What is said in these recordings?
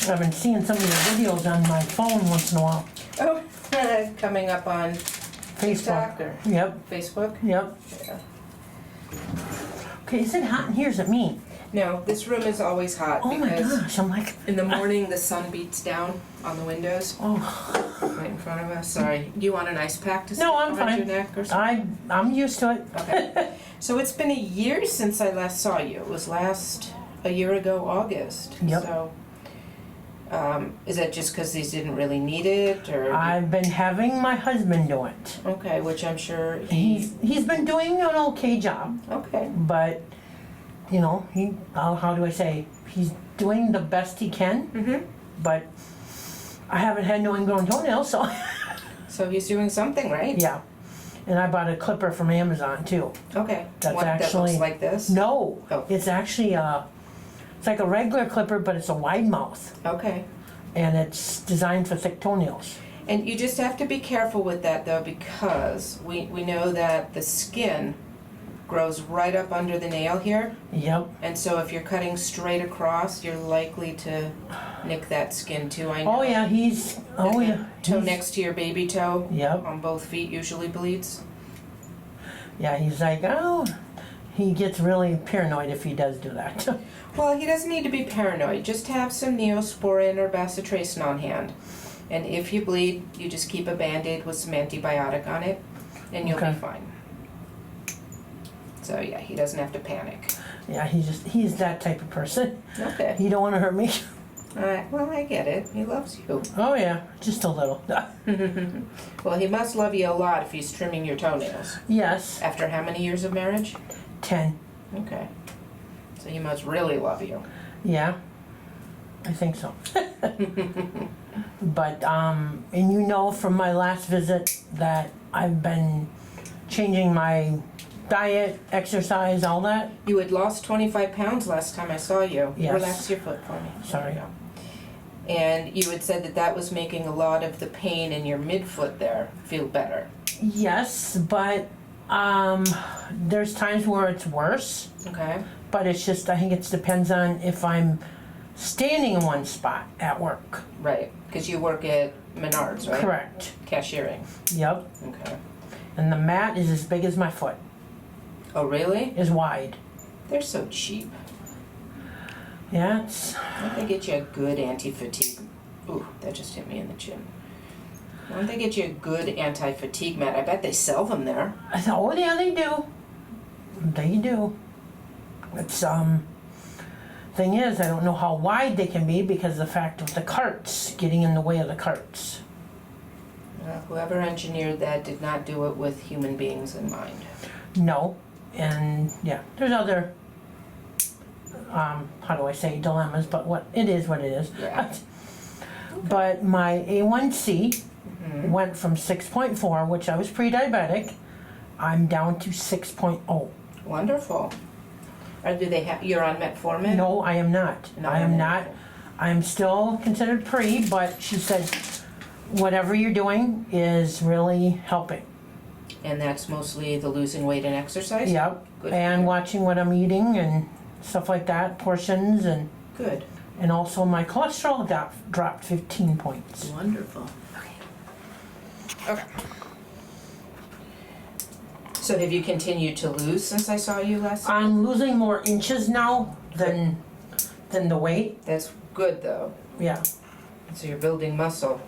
I've been seeing some of your videos on my phone once in a while. Oh, coming up on Facebook. TikTok or Yep, Facebook? yep. Yeah. Okay, is it hot in here? Is it me? No, this room is always hot Oh my because gosh, I'm like, in the morning the sun beats down on the windows oh, right in front of us. Sorry. Do you want an ice pack to No, I'm around fine. your neck or something? I'm used to it. Okay. So it's been a year since I last saw you. It was a year ago, August. Yep. So, is that just because these didn't really need it, or? I've been having my husband do it. Okay, which I'm sure He's been doing an okay job, Okay. but you know, how do I say, he's doing the best he can, Mhm. but I haven't had no ingrown toenails, so So he's doing something, right? yeah. And I bought a clipper from Amazon too. Okay. That's One that actually looks like this. No, Oh. it's actually it's like a regular clipper, but it's a wide mouth, Okay. and it's designed for thick toenails. And you just have to be careful with that though, because we know that the skin grows right up under the nail here, Yep. and so if you're cutting straight across, you're likely to nick that skin too. I know. Oh yeah, he's. Oh And the yeah. Toe he's- next to your baby toe Yep. on both feet usually bleeds. Yeah, he's like, oh, he gets really paranoid if he does do that. Well, he doesn't need to be paranoid. Just have some Neosporin or bacitracin on hand. And if you bleed, you just keep a Band-Aid with some antibiotic on it, and you'll Okay. be fine. So yeah, he doesn't have to panic. Yeah, he's that type of person. Okay. He don't want to hurt me. Alright, well, I get it. He loves you. Oh yeah, just a little. Well, he must love you a lot if he's trimming your toenails. Yes, After how many years of marriage? 10. Okay. So he must really love you. Yeah, I think so. But and you know from my last visit that I've been changing my diet, exercise, all that. You had lost 25 pounds last time I saw you. Yes. Relax your foot for me. Sorry. There you go. And you had said that that was making a lot of the pain in your midfoot there feel better. Yes, but there's times where it's worse. Okay. But it's just, I think it depends on if I'm standing in one spot at work. Right. Because you work at Menards, right? Correct. Cashiering. Yep. Okay. And the mat is as big as my foot, Oh, really? is wide. They're so cheap. Yeah, it's, Why don't they get you a good anti-fatigue? Ooh, that just hit me in the chin. Why don't they get you a good anti-fatigue mat? I bet they sell them there. I thought, oh yeah, they do. They do. It's, thing is, I don't know how wide they can be because of the fact of the carts, getting in the way of the carts. Whoever engineered that did not do it with human beings in mind. No, and yeah, there's other, how do I say, dilemmas, but what, it is what it is. Yeah. But my A1C Mhm. went from 6.4, which I was pre-diabetic, I'm down to 6.0. Wonderful. Or do they have, you're on metformin? No, I am not. Not I am on not. anything. I'm still considered pre, but she said, whatever you're doing is really helping. And that's mostly the losing weight and exercise? Yep. Good for And you. watching what I'm eating and stuff like that, portions, and Good. also my cholesterol dropped 15 points. Wonderful. Okay. So have you continued to lose since I saw you last time? I'm losing more inches now than the weight. That's good though. Yeah. So you're building muscle.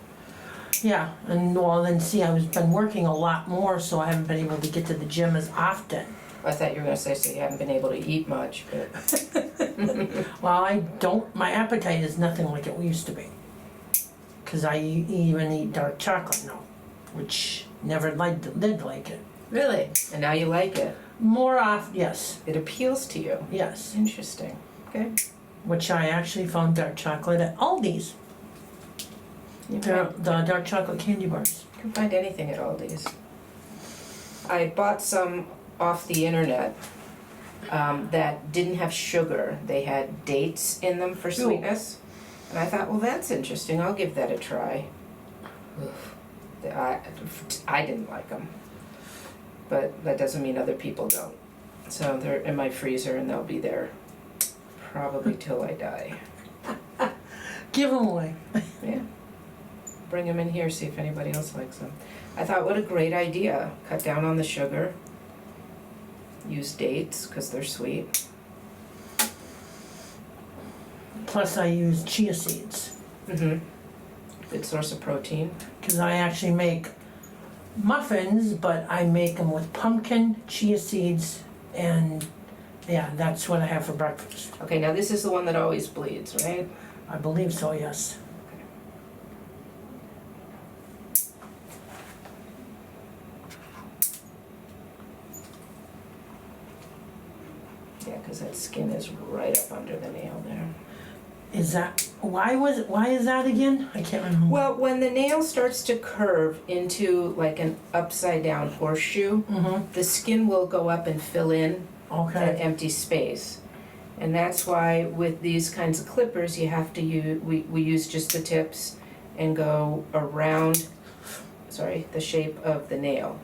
Yeah, and well then see, I've been working a lot more, so I haven't been able to get to the gym as often. I thought you were gonna say so you haven't been able to eat much, but Well, I don't, my appetite is nothing like it used to be. Cause I even eat dark chocolate now, which never did like it. really? And now you like it. More off, yes, It appeals to you. yes. Interesting. Okay. Which I actually found dark chocolate at Aldi's. You The dark chocolate candy bars. can find anything at Aldi's. I bought some off the internet that didn't have sugar. They had dates in them for sweetness. And I thought, well, that's interesting. I'll give that a try. Oof. I didn't like them. But that doesn't mean other people don't. So they're in my freezer and they'll be there probably till I die. Give them away. Yeah. Bring them in here, see if anybody else likes them. I thought, what a great idea. Cut down on the sugar. Use dates, because they're sweet. Plus I use chia seeds. Mm-hmm. Good source of protein. Because I actually make muffins, but I make them with pumpkin, chia seeds, and yeah, that's what I have for breakfast. Okay, now this is the one that always bleeds, right? I believe so, yes. Yeah, because that skin is right up under the nail there. Is that, why is that again? I can't remember. Well, when the nail starts to curve into like an upside down horseshoe, Mm-hmm, the skin will go up and fill in that okay. empty space. And that's why with these kinds of clippers, you have to use, we use just the tips and go around, the shape of the nail.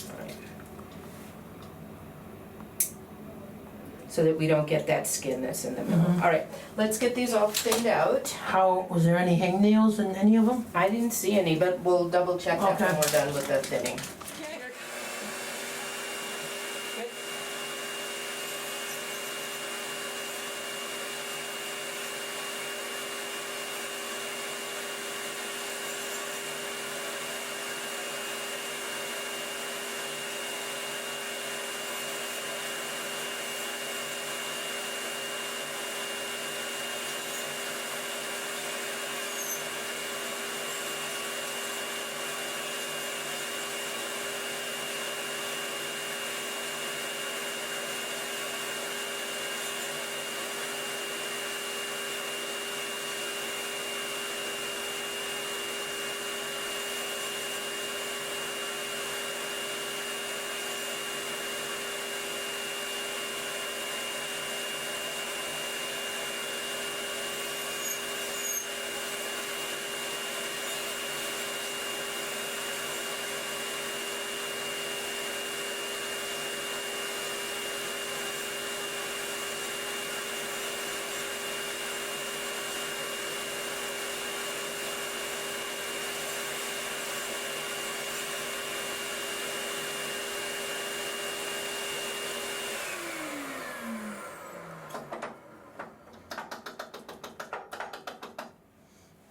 Alright. So that we don't get that skin that's in the middle. Mhm. Alright, let's get these all thinned out. Was there any hangnails in any of them? I didn't see any, but we'll double check that when Okay. we're done with the thinning.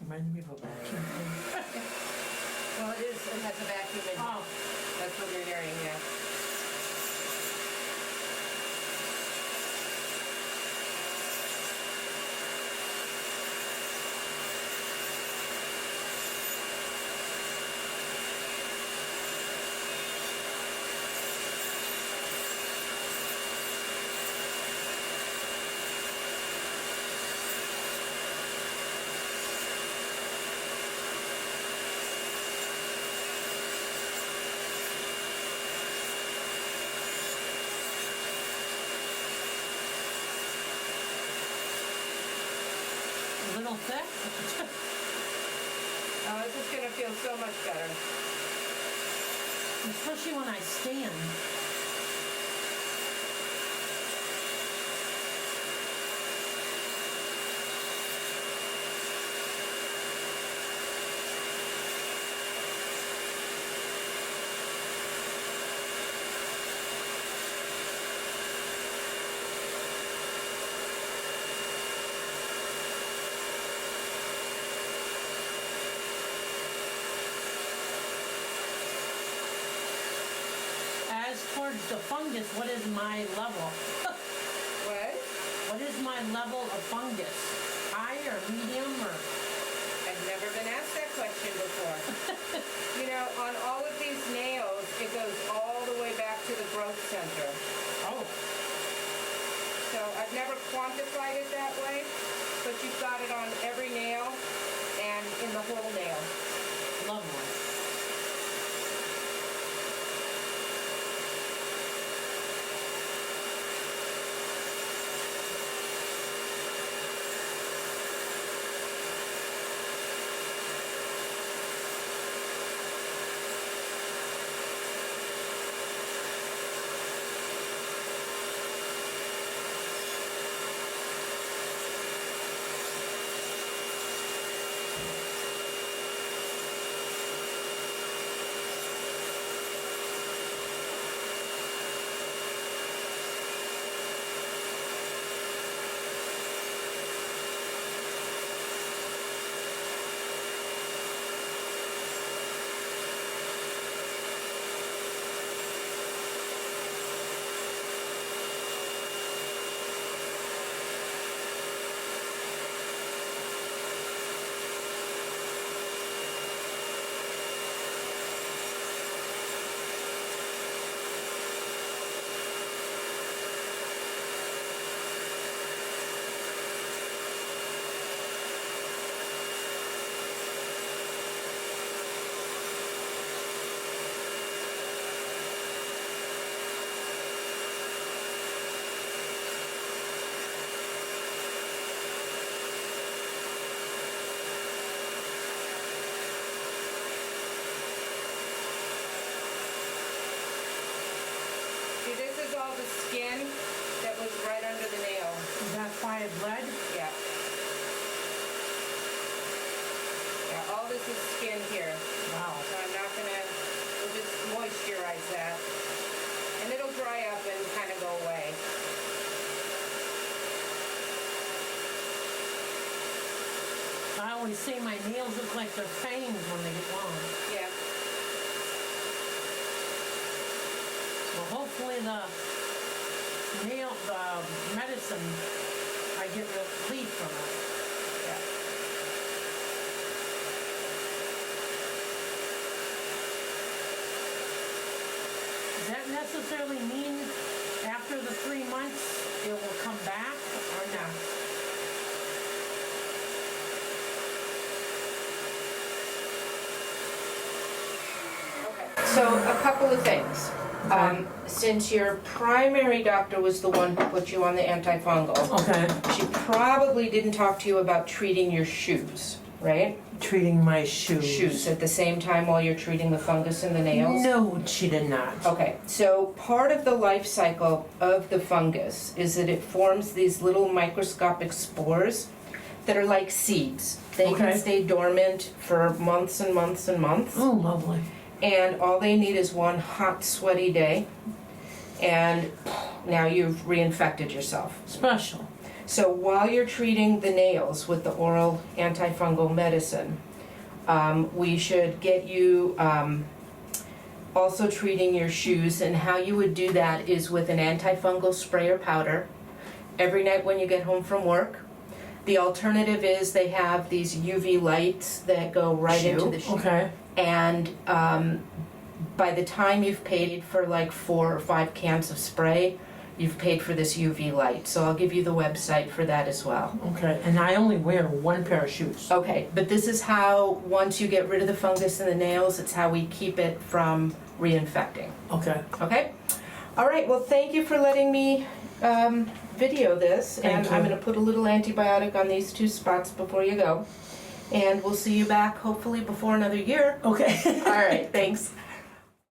Reminds me of a vacuum. Well, it has a vacuum in it. Oh, That's what you're hearing, yeah. a little thick. Oh, this is gonna feel so much better. Especially when I stand. As towards the fungus, what is my level? What? What is my level of fungus? High or medium or? I've never been asked that question before. You know, on all of these nails, it goes all the way back to the growth center. Oh, So I've never quantified it that way, but you've got it on every nail and in the whole nail. lovely. all the skin that was right under the nail. Is that why it bled? Yeah. Yeah, all this is skin here. Wow. So I'm not gonna, we'll just moisturize that. And it'll dry up and kind of go away. I always say my nails look like they're fangs when they get long. Yeah. Well, hopefully the medicine, I get relief from it. Yeah. Does that necessarily mean after the 3 months it will come back or no? So a couple of things. Since your primary doctor was the one who put you on the antifungal, Okay. she probably didn't talk to you about treating your shoes, right? Treating my shoes. Shoes at the same time while you're treating the fungus in the nails? No, she did not. Okay, so part of the life cycle of the fungus is that it forms these little microscopic spores that are like seeds. They Okay. can stay dormant for months and months and months. Oh, lovely. And all they need is one hot, sweaty day, and now you've reinfected yourself. Special. So while you're treating the nails with the oral antifungal medicine, we should get you also treating your shoes, and how you would do that is with an antifungal spray or powder every night when you get home from work. The alternative is they have these UV lights that go right into the shoe. Okay. And by the time you've paid for like 4 or 5 cans of spray, you've paid for this UV light. So I'll give you the website for that as well. Okay. And I only wear one pair of shoes. Okay, but this is how, once you get rid of the fungus in the nails, it's how we keep it from reinfecting. Okay. Okay? All right, well, thank you for letting me video this. Thank And you. I'm going to put a little antibiotic on these 2 spots before you go. And we'll see you back hopefully before another year. Okay. All right, thanks.